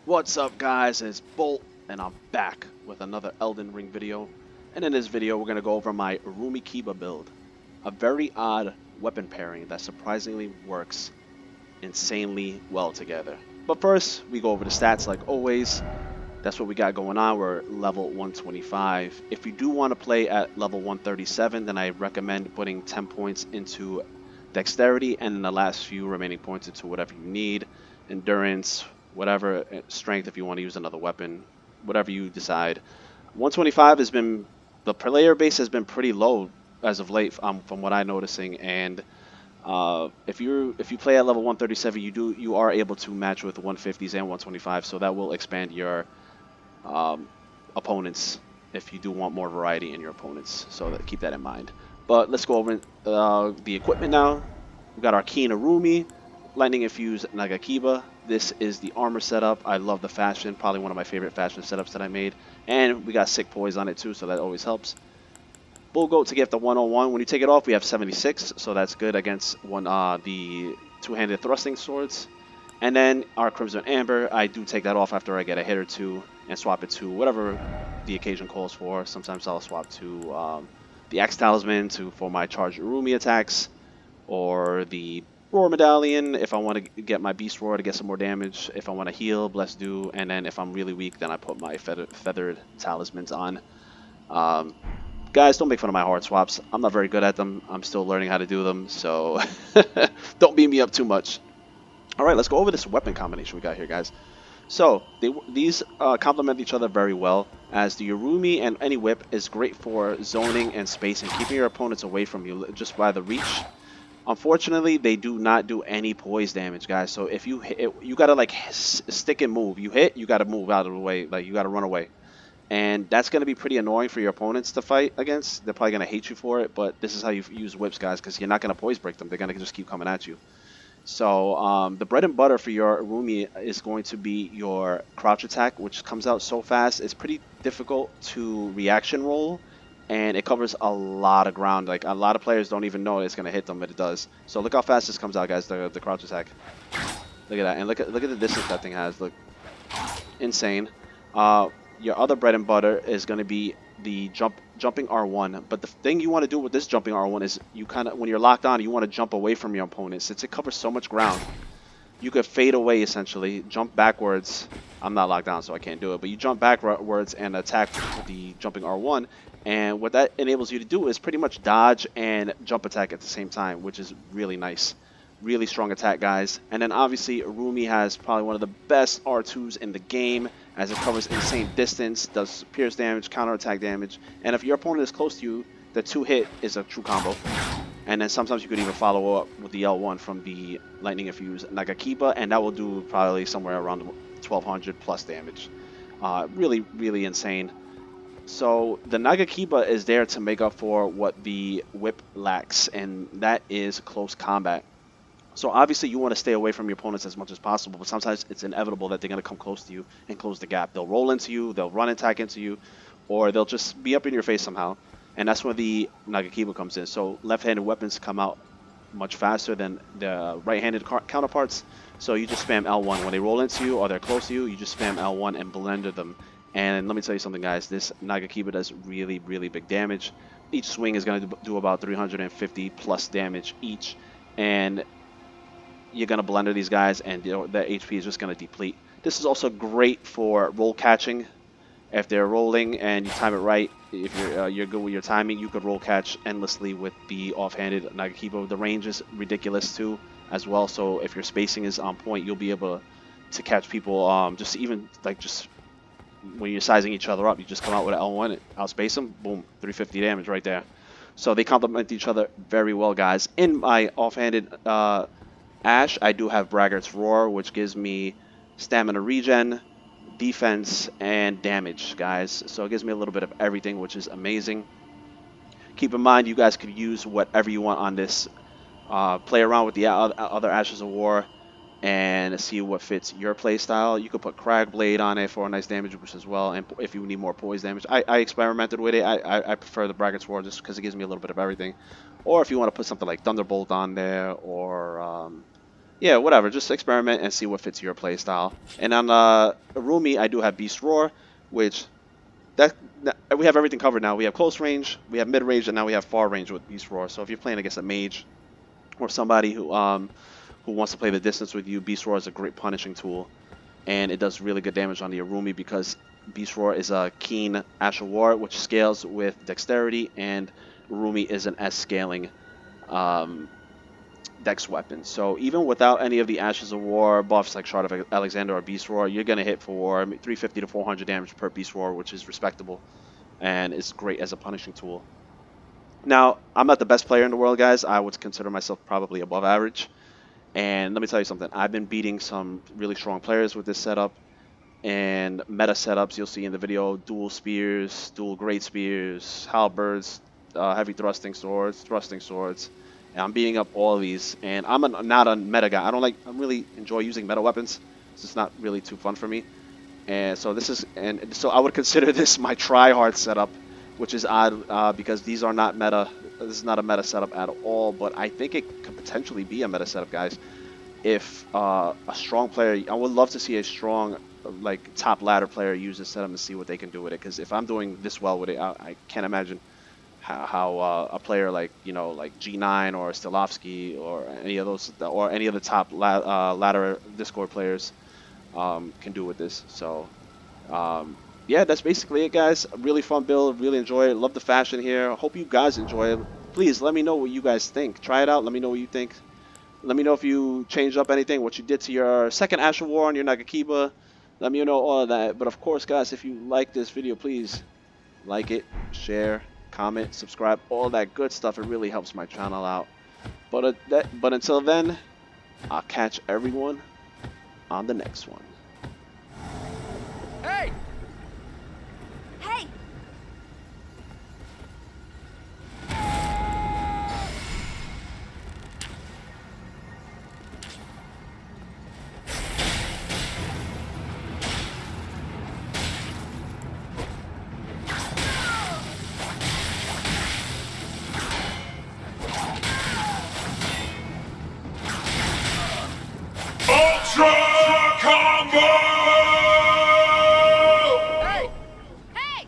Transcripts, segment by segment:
What's up guys, it's Bolt and I'm back with another Elden Ring video, and in this video we're going to go over my Urumi Kiba build. A very odd weapon pairing that surprisingly works insanely well together. But first we go over the stats like always. That's what we got going on. We're level 125. If you do want to play at level 137, then I recommend putting 10 points into dexterity and then the last few remaining points into whatever you need. Endurance, whatever, strength if you want to use another weapon, whatever you decide. 125 has been, the player base has been pretty low as of late, from what I'm noticing, and if you play at level 137, you are able to match with 150s and 125, so that will expand your um, opponents if you do want more variety in your opponents. So keep that in mind. But let's go over the equipment now. We got our Keen Urumi, Lightning Infused Nagakiba. This is the armor setup. I love the fashion, probably one of my favorite fashion setups that I made. And we got sick poise on it too, so that always helps. Bull Goat to get the 101. When you take it off, we have 76, so that's good against the two-handed thrusting swords. And then our Crimson Amber, I do take that off after I get a hit or two and swap it to whatever the occasion calls for. Sometimes I'll swap to the Axe Talisman for my charged Urumi attacks, or the Roar Medallion if I want to get my Beast Roar to get some more damage. If I want to heal, Bless Do, and then if I'm really weak, then I put my Feathered Talismans on. Guys, don't make fun of my hard swaps. I'm not very good at them. I'm still learning how to do them, so don't beat me up too much. All right, let's go over this weapon combination we got here, guys. So these complement each other very well, as the Urumi and any whip is great for zoning and spacing, keeping your opponents away from you just by the reach. Unfortunately, they do not do any poise damage, guys. So if you hit, you gotta like stick and move. You hit, you gotta move out of the way, like you gotta run away. And that's going to be pretty annoying for your opponents to fight against. They're probably going to hate you for it, but this is how you use whips, guys, because you're not going to poise break them. They're going to just keep coming at you. So the bread and butter for your Urumi is going to be your crouch attack, which comes out so fast. It's pretty difficult to reaction roll, and it covers a lot of ground. Like, a lot of players don't even know it's going to hit them, but it does. So look how fast this comes out, guys, the crouch attack. Look at that, and look at the distance that thing has. Look, insane. Your other bread and butter is going to be the jumping R1. But the thing you want to do with this jumping R1 is you kind of, when you're locked on, you want to jump away from your opponent. Since it covers so much ground, you could fade away essentially, jump backwards. I'm not locked down, so I can't do it. But you jump backwards and attack with the jumping R1. And what that enables you to do is pretty much dodge and jump attack at the same time, which is really nice. Really strong attack, guys. And then obviously Urumi has probably one of the best R2s in the game, as it covers insane distance, does pierce damage, counterattack damage, and if your opponent is close to you, the 2-hit is a true combo. And then sometimes you could even follow up with the L1 from the Lightning Infused Nagakiba, and that will do probably somewhere around 1200 plus damage. Really, really insane. So the Nagakiba is there to make up for what the whip lacks, and that is close combat. So obviously you want to stay away from your opponents as much as possible, but sometimes it's inevitable that they're going to come close to you and close the gap. They'll roll into you, they'll run attack into you, or they'll just be up in your face somehow. And that's where the Nagakiba comes in. So left-handed weapons come out much faster than the right-handed counterparts. So you just spam L1. When they roll into you or they're close to you, you just spam L1 and blender them. And let me tell you something, guys. This Nagakiba does really, really big damage. Each swing is going to do about 350 plus damage each. And you're going to blender these guys, and their HP is just going to deplete. This is also great for roll catching. If they're rolling and you time it right, if you're good with your timing, you could roll catch endlessly with the offhanded Nagakiba. The range is ridiculous too, as well. So if your spacing is on point, you'll be able to catch people. Just when you're sizing each other up, you just come out with an L1, outspace them, boom, 350 damage right there. So they complement each other very well, guys. In my offhanded Ash, I do have Braggart's Roar, which gives me stamina regen, defense, and damage, guys. So it gives me a little bit of everything, which is amazing. Keep in mind, you guys could use whatever you want on this. Play around with the other Ashes of War and see what fits your playstyle. You could put Cragblade on it for a nice damage boost as well, and if you need more poise damage. I experimented with it. I prefer the Braggart's Roar just because it gives me a little bit of everything. Or if you want to put something like Thunderbolt on there, or Yeah, whatever. Just experiment and see what fits your play style. And on Urumi, I do have Beast Roar, which we have everything covered now. We have close range, we have mid range, and now we have far range with Beast Roar. So if you're playing against a mage or somebody who wants to play the distance with you, Beast Roar is a great punishing tool, and it does really good damage on the Urumi because Beast Roar is a keen Ash of War, which scales with dexterity, and Urumi is an S scaling um, dex weapon. So even without any of the Ashes of War buffs like Shard of Alexander or Beast Roar, you're gonna hit for 350 to 400 damage per Beast Roar, which is respectable, and it's great as a punishing tool. Now, I'm not the best player in the world, guys. I would consider myself probably above average. And let me tell you something. I've been beating some really strong players with this setup and meta setups you'll see in the video: dual spears, dual great spears, halberds, heavy thrusting swords. And I'm beating up all of these. And not a meta guy. I don't really enjoy using meta weapons. It's just not really too fun for me. And so so I would consider this my try hard setup, which is odd because these are not meta. This is not a meta setup at all, but I think it could potentially be a meta setup, guys. If a strong player, I would love to see a strong, like top ladder player use this setup and see what they can do with it. Because if I'm doing this well with it, I can't imagine how a player like like G9 or Stilovsky or any of those or any of the top ladder Discord players can do with this. So yeah, that's basically it, guys. A really fun build, really enjoy it. Love the fashion here. Hope you guys enjoy it. Please let me know what you guys think. Try it out. Let me know what you think. Let me know if you changed up anything, what you did to your second Asher War on your Nagakiba. Let me know all of that. But of course, guys, if you like this video, please like it, share, comment, subscribe, all that good stuff. It really helps my channel out. But until then, I'll catch everyone on the next one. Hey! Hey! Ultra Combo! Hey! Hey!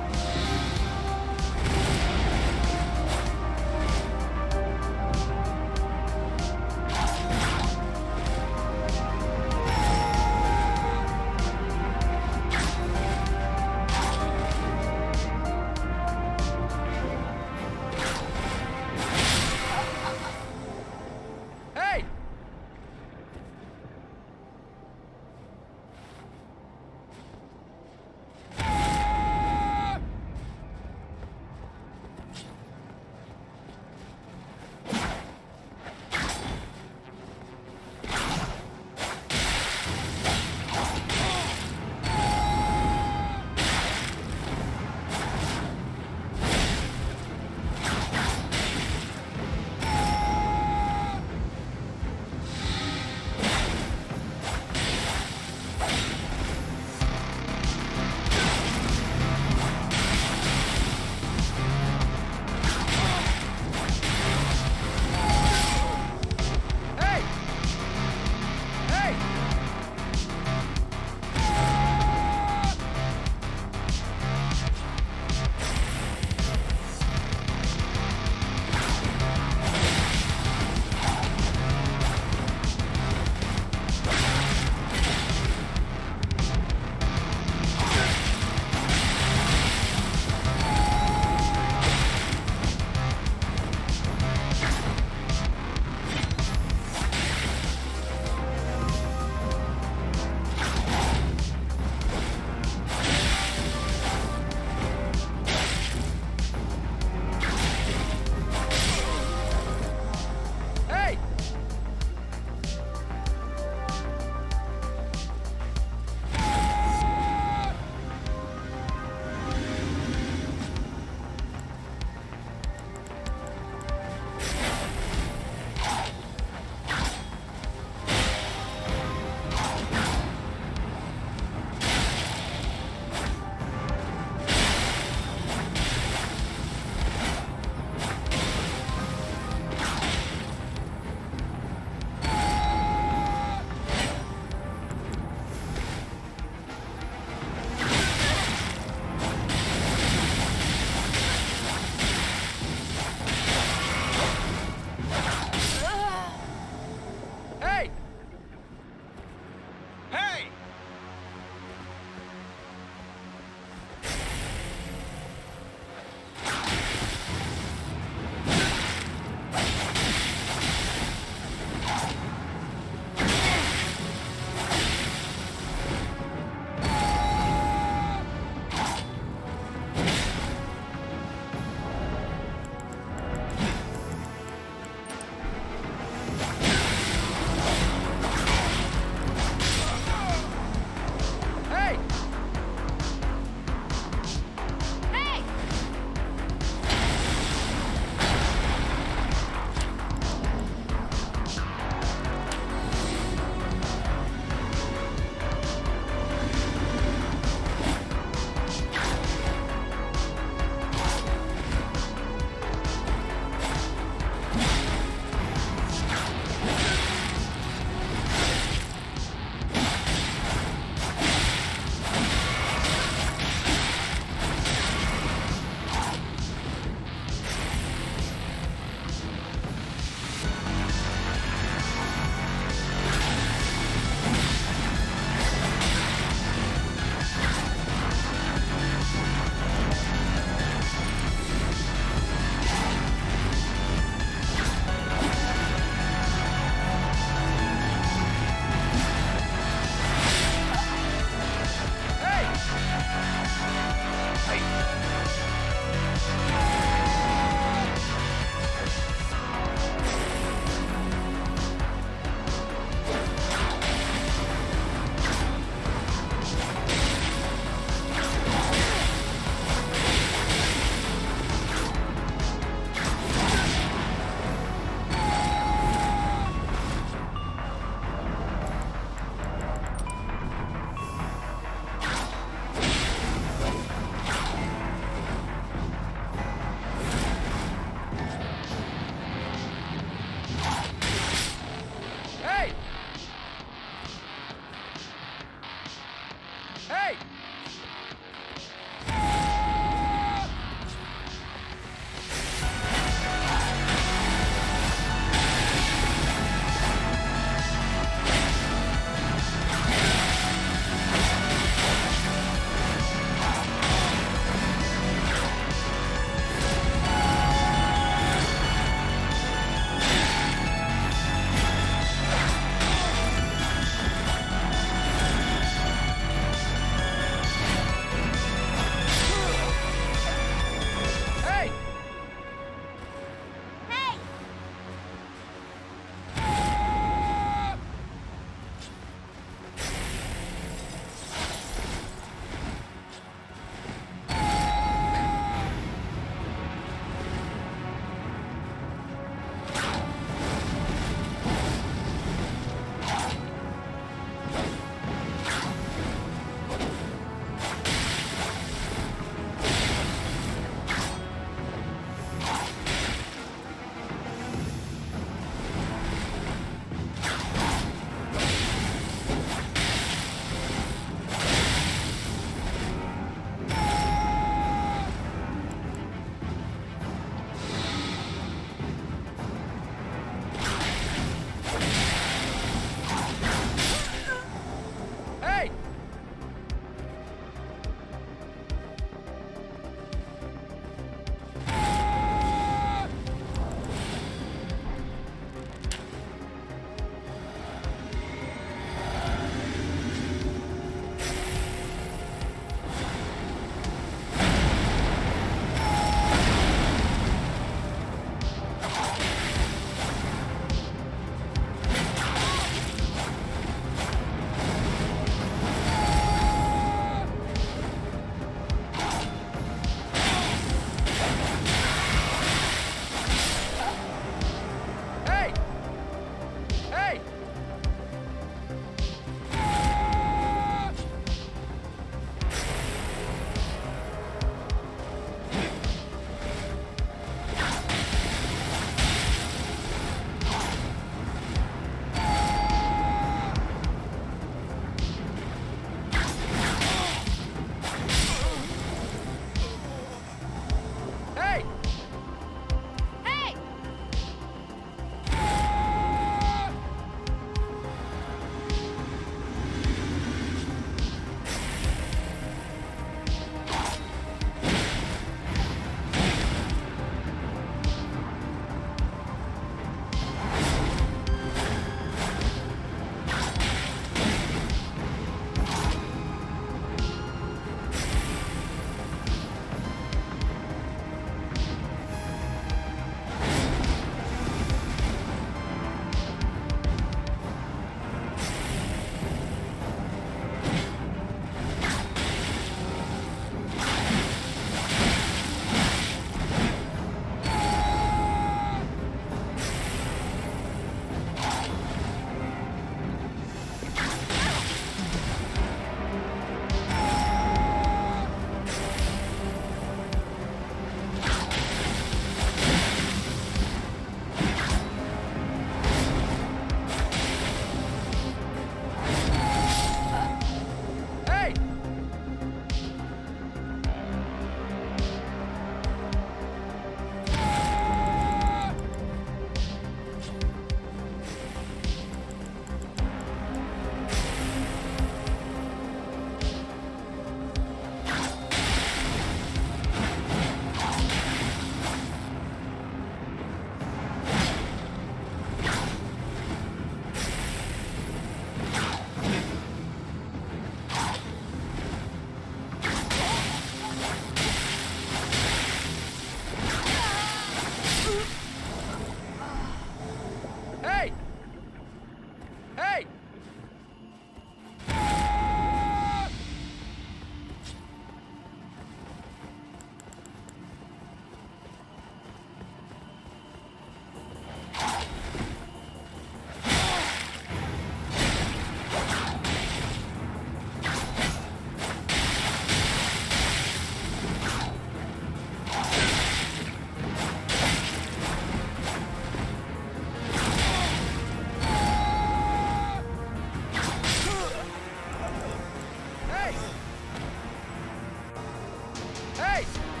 Hey!